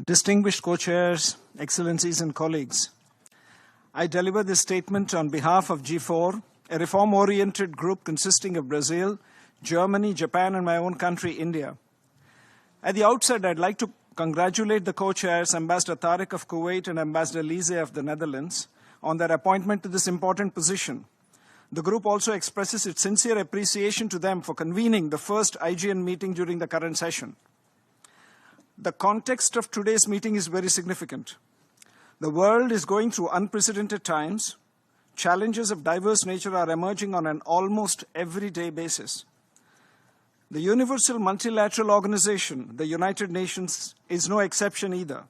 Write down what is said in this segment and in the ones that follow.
Distinguished co-chairs, excellencies and colleagues, I deliver this statement on behalf of G4, a reform-oriented group consisting of Brazil, Germany, Japan and my own country, India. At the outset, I'd like to congratulate the co-chairs, Ambassador Tariq of Kuwait and Ambassador Lise of the Netherlands, on their appointment to this important position. The group also expresses its sincere appreciation to them for convening the first IGN meeting during the current session. The context of today's meeting is very significant. The world is going through unprecedented times. Challenges of diverse nature are emerging on an almost everyday basis. The Universal Multilateral Organization, the United Nations, is no exception either.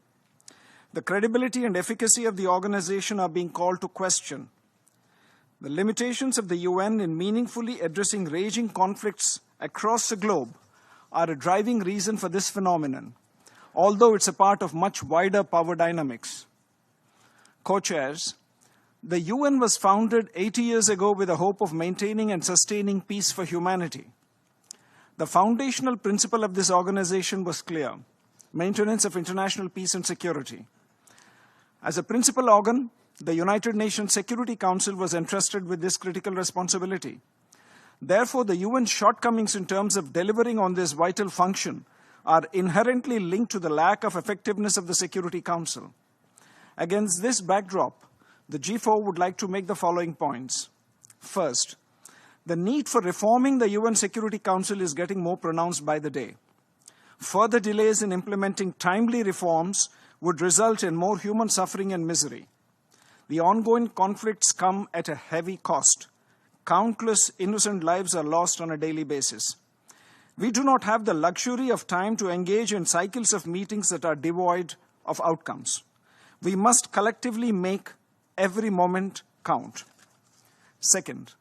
The credibility and efficacy of the organization are being called to question. The limitations of the UN in meaningfully addressing raging conflicts across the globe are a driving reason for this phenomenon, although it's a part of much wider power dynamics. Co-chairs, the UN was founded 80 years ago with the hope of maintaining and sustaining peace for humanity. The foundational principle of this organization was clear: maintenance of international peace and security. As a principal organ, the United Nations Security Council was entrusted with this critical responsibility. Therefore, the UN's shortcomings in terms of delivering on this vital function are inherently linked to the lack of effectiveness of the Security Council. Against this backdrop, the G4 would like to make the following points. First, the need for reforming the UN Security Council is getting more pronounced by the day. Further delays in implementing timely reforms would result in more human suffering and misery. The ongoing conflicts come at a heavy cost. Countless innocent lives are lost on a daily basis. We do not have the luxury of time to engage in cycles of meetings that are devoid of outcomes. We must collectively make every moment count. Second,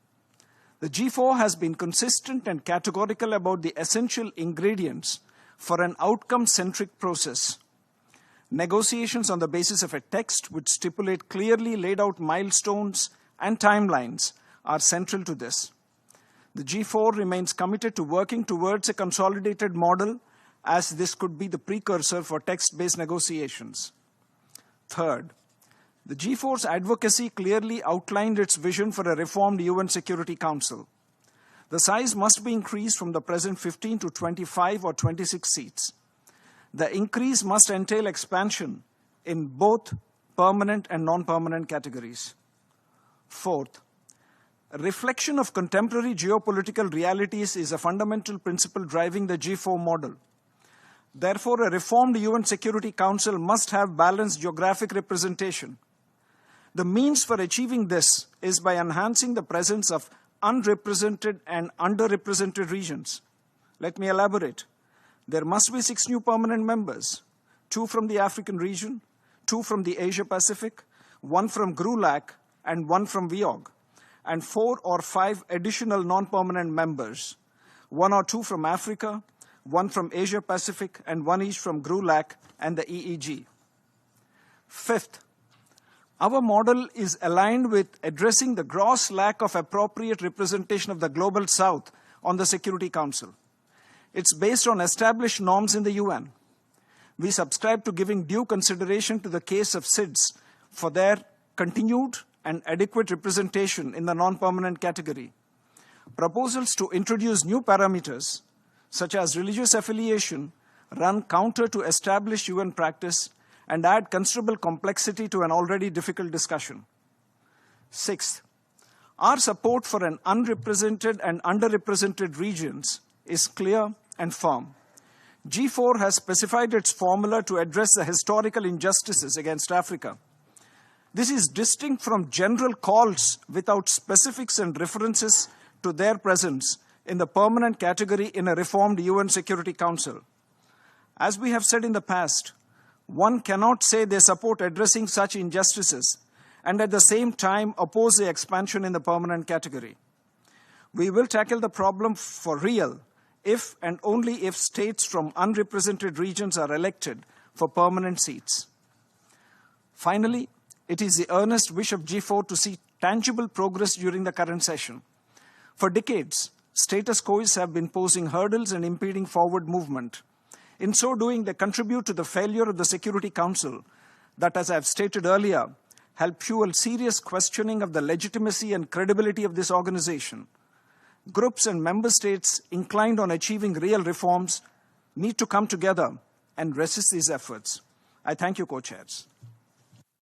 the G4 has been consistent and categorical about the essential ingredients for an outcome-centric process. Negotiations on the basis of a text which stipulate clearly laid out milestones and timelines are central to this. The G4 remains committed to working towards a consolidated model, as this could be the precursor for text-based negotiations. Third, the G4's advocacy clearly outlined its vision for a reformed UN Security Council. The size must be increased from the present 15 to 25 or 26 seats. The increase must entail expansion in both permanent and non-permanent categories. Fourth, a reflection of contemporary geopolitical realities is a fundamental principle driving the G4 model. Therefore, a reformed UN Security Council must have balanced geographic representation. The means for achieving this is by enhancing the presence of unrepresented and underrepresented regions. Let me elaborate. There must be 6 new permanent members, 2 from the African region, 2 from the Asia-Pacific, 1 from GRULAC, and 1 from WIOG, and 4 or 5 additional non-permanent members, 1 or 2 from Africa, 1 from Asia-Pacific, and 1 each from GRULAC and the EEG. Fifth, our model is aligned with addressing the gross lack of appropriate representation of the Global South on the Security Council. It's based on established norms in the UN. We subscribe to giving due consideration to the case of SIDS for their continued and adequate representation in the non-permanent category. Proposals to introduce new parameters, such as religious affiliation, run counter to established UN practice and add considerable complexity to an already difficult discussion. Sixth, our support for an unrepresented and underrepresented regions is clear and firm. G4 has specified its formula to address the historical injustices against Africa. This is distinct from general calls without specifics and references to their presence in the permanent category in a reformed UN Security Council. As we have said in the past, one cannot say they support addressing such injustices and at the same time oppose the expansion in the permanent category. We will tackle the problem for real if and only if states from unrepresented regions are elected for permanent seats. Finally, it is the earnest wish of G4 to see tangible progress during the current session. For decades, status quos have been posing hurdles and impeding forward movement. In so doing, they contribute to the failure of the Security Council that, as I have stated earlier, help fuel serious questioning of the legitimacy and credibility of this organization. Groups and member states inclined on achieving real reforms need to come together and resist these efforts. I thank you, co-chairs.